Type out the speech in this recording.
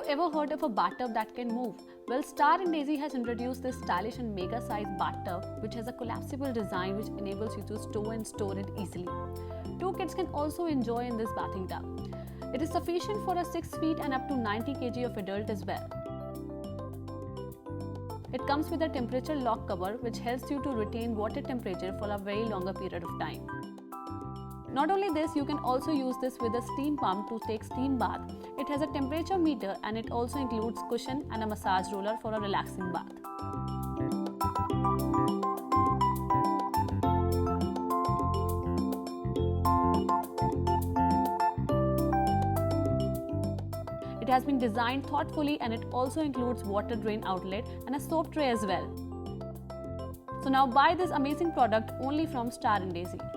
ever heard of a bathtub that can move? Well, StarAndDaisy has introduced this stylish and mega-sized bathtub which has a collapsible design which enables you to stow and store it easily. 2 kids can also enjoy in this bathing tub. It is sufficient for a 6 feet and up to 90 kg of adult as well. It comes with a temperature lock cover which helps you to retain water temperature for a very longer period of time. Not only this, you can also use this with a steam pump to take steam bath. It has a temperature meter and it also includes cushion and a massage roller for a relaxing bath. It has been designed thoughtfully and it also includes water drain outlet and a soap tray as well. So now buy this amazing product only from StarAndDaisy.